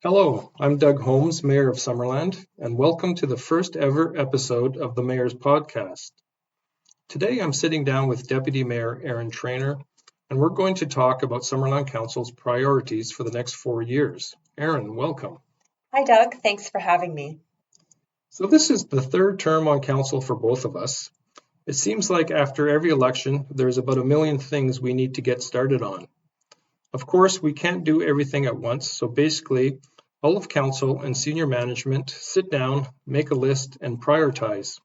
Hello, I'm Doug Holmes, Mayor of Summerland, and welcome to the first ever episode of the Mayor's Podcast. Today I'm sitting down with Deputy Mayor Erin Trainer, and we're going to talk about Summerland Council's priorities for the next 4 years. Erin, welcome. Hi, Doug. Thanks for having me. So this is the third term on council for both of us. It seems like after every election, there's about a million things we need to get started on. Of course, we can't do everything at once, so basically, all of council and senior management sit down, make a list, and prioritize.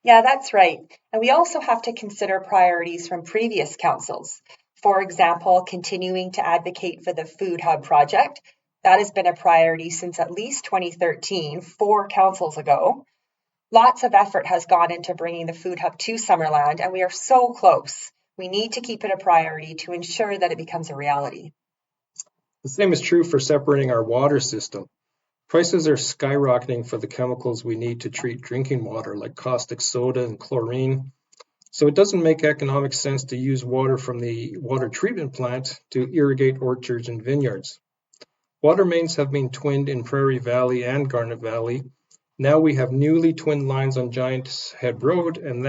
Yeah, that's right. And we also have to consider priorities from previous councils. For example, continuing to advocate for the Food Hub project. That has been a priority since at least 2013, 4 councils ago. Lots of effort has gone into bringing the Food Hub to Summerland, and we are so close. We need to keep it a priority to ensure that it becomes a reality. The same is true for separating our water system. Prices are skyrocketing for the chemicals we need to treat drinking water, like caustic soda and chlorine. So it doesn't make economic sense to use water from the water treatment plant to irrigate orchards and vineyards. Water mains have been twinned in Prairie Valley and Garnet Valley. Now we have newly twinned lines on Giant's Head Road, and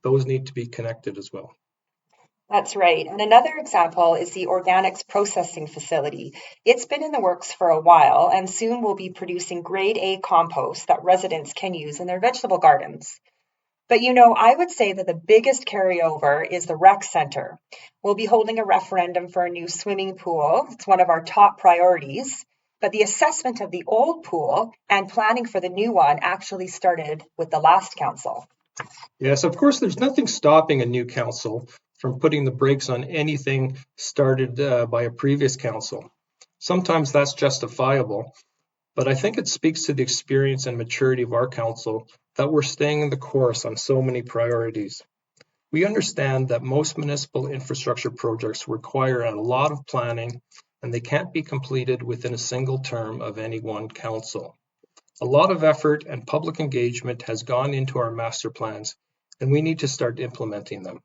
those need to be connected as well. That's right. And another example is the organics processing facility. It's been in the works for a while and soon will be producing grade A compost that residents can use in their vegetable gardens. But I would say that the biggest carryover is the rec center. We'll be holding a referendum for a new swimming pool. It's one of our top priorities. But the assessment of the old pool and planning for the new one actually started with the last council. Yes, of course, there's nothing stopping a new council from putting the brakes on anything started by a previous council. Sometimes that's justifiable, but I think it speaks to the experience and maturity of our council that we're staying the course on so many priorities. We understand that most municipal infrastructure projects require a lot of planning, and they can't be completed within a single term of any one council. A lot of effort and public engagement has gone into our master plans, and we need to start implementing them.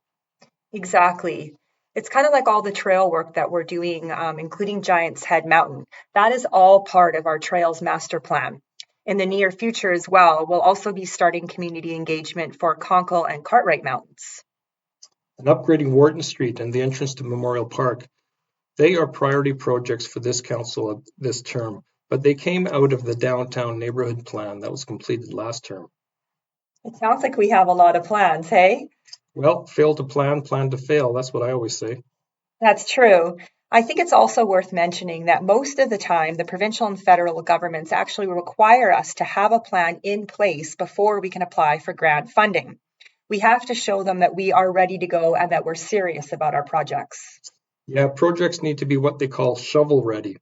Exactly. It's kind of like all the trail work that we're doing, including Giant's Head Mountain. That is all part of our Trails Master Plan. In the near future as well, we'll also be starting community engagement for Conkle and Cartwright Mountains. And upgrading Wharton Street and the entrance to Memorial Park, they are priority projects for this council this term, but they came out of the downtown neighborhood plan that was completed last term. It sounds like we have a lot of plans, hey? Well, fail to plan, plan to fail. That's what I always say. That's true. I think it's also worth mentioning that most of the time, the provincial and federal governments actually require us to have a plan in place before we can apply for grant funding. We have to show them that we are ready to go and that we're serious about our projects. Yeah, projects need to be what they call shovel ready.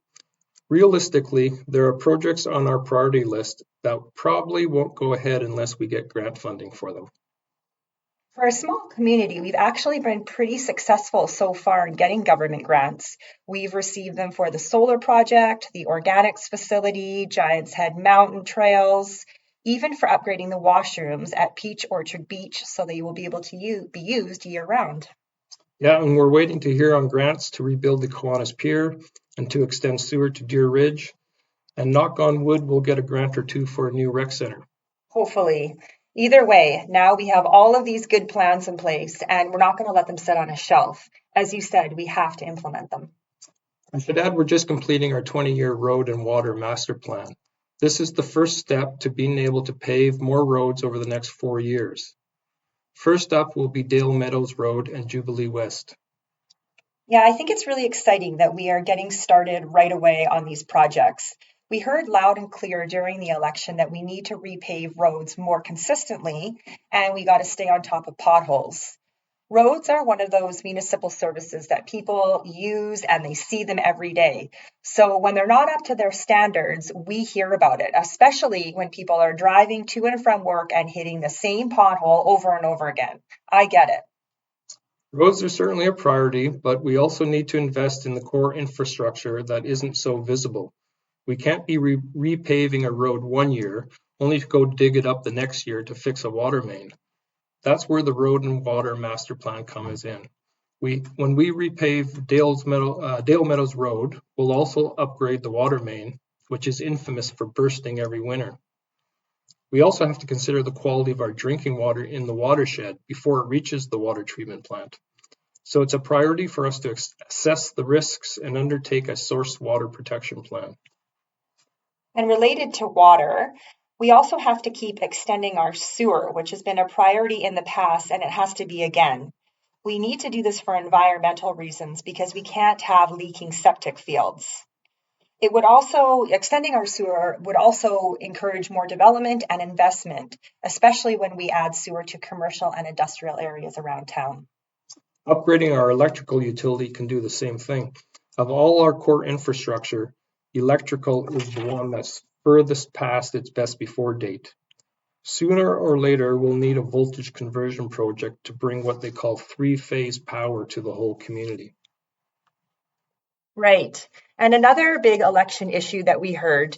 Realistically, there are projects on our priority list that probably won't go ahead unless we get grant funding for them. For a small community, we've actually been pretty successful so far in getting government grants. We've received them for the solar project, the organics facility, Giant's Head Mountain trails, even for upgrading the washrooms at Peach Orchard Beach so they will be able to be used year round. Yeah, and we're waiting to hear on grants to rebuild the Kiwanis Pier and to extend sewer to Deer Ridge. And knock on wood, we'll get a grant or two for a new rec center. Hopefully. Either way, now we have all of these good plans in place and we're not going to let them sit on a shelf. As you said, we have to implement them. I should add we're just completing our 20-year road and water master plan. This is the first step to being able to pave more roads over the next 4 years. First up will be Dale Meadows Road and Jubilee West. Yeah, I think it's really exciting that we are getting started right away on these projects. We heard loud and clear during the election that we need to repave roads more consistently and we got to stay on top of potholes. Roads are one of those municipal services that people use and they see them every day. So when they're not up to their standards, we hear about it, especially when people are driving to and from work and hitting the same pothole over and over again. I get it. Roads are certainly a priority, but we also need to invest in the core infrastructure that isn't so visible. We can't be repaving a road 1 year, only to go dig it up the next year to fix a water main. That's where the road and water master plan comes in. When we repave Dale Meadows Road, we'll also upgrade the water main, which is infamous for bursting every winter. We also have to consider the quality of our drinking water in the watershed before it reaches the water treatment plant. So it's a priority for us to assess the risks and undertake a source water protection plan. And related to water, we also have to keep extending our sewer, which has been a priority in the past, and it has to be again. We need to do this for environmental reasons because we can't have leaking septic fields. Extending our sewer would also encourage more development and investment, especially when we add sewer to commercial and industrial areas around town. Upgrading our electrical utility can do the same thing. Of all our core infrastructure, electrical is the one that's furthest past its best before date. Sooner or later, we'll need a voltage conversion project to bring what they call three-phase power to the whole community. Right. And another big election issue that we heard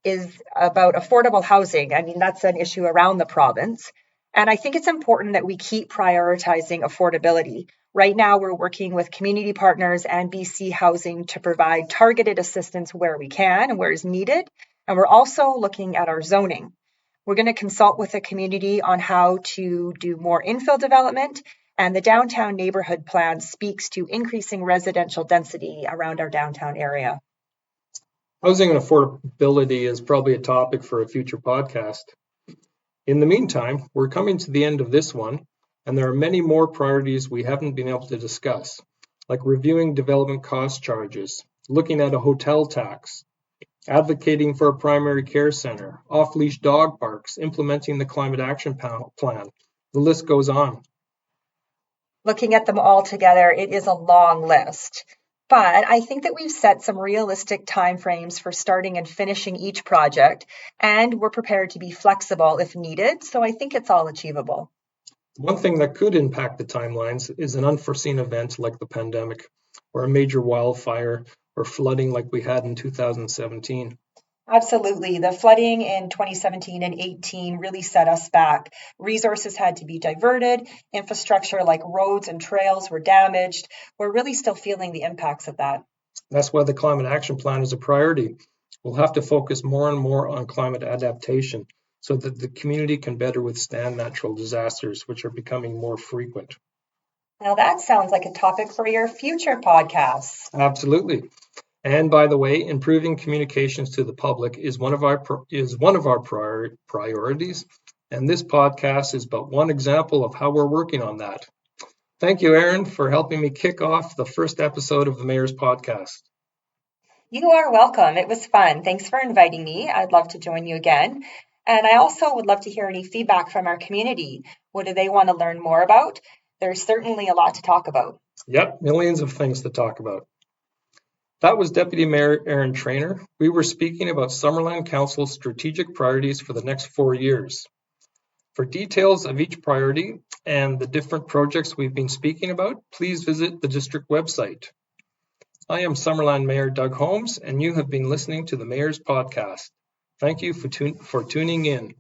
is about affordable housing. I mean, that's an issue around the province. And I think it's important that we keep prioritizing affordability. Right now, we're working with community partners and BC Housing to provide targeted assistance where we can and where is needed. And we're also looking at our zoning. We're going to consult with the community on how to do more infill development, and the downtown neighborhood plan speaks to increasing residential density around our downtown area. Housing and affordability is probably a topic for a future podcast. In the meantime, we're coming to the end of this one, and there are many more priorities we haven't been able to discuss, like reviewing development cost charges, looking at a hotel tax, advocating for a primary care center, off-leash dog parks, implementing the climate action plan. The list goes on. Looking at them all together, it is a long list. But I think that we've set some realistic timeframes for starting and finishing each project, and we're prepared to be flexible if needed. So I think it's all achievable. One thing that could impact the timelines is an unforeseen event like the pandemic, or a major wildfire, or flooding like we had in 2017. Absolutely. The flooding in 2017 and 18 really set us back. Resources had to be diverted. Infrastructure like roads and trails were damaged. We're really still feeling the impacts of that. That's why the climate action plan is a priority. We'll have to focus more and more on climate adaptation so that the community can better withstand natural disasters, which are becoming more frequent. Now that sounds like a topic for your future podcasts. Absolutely. And by the way, improving communications to the public is one of our priorities, and this podcast is but one example of how we're working on that. Thank you, Erin, for helping me kick off the first episode of the Mayor's Podcast. You are welcome. It was fun. Thanks for inviting me. I'd love to join you again. And I also would love to hear any feedback from our community. What do they want to learn more about? There's certainly a lot to talk about. Yep, millions of things to talk about. That was Deputy Mayor Erin Trainer. We were speaking about Summerland Council's strategic priorities for the next 4 years. For details of each priority and the different projects we've been speaking about, please visit the district website. I am Summerland Mayor Doug Holmes, and you have been listening to the Mayor's Podcast. Thank you for tuning in.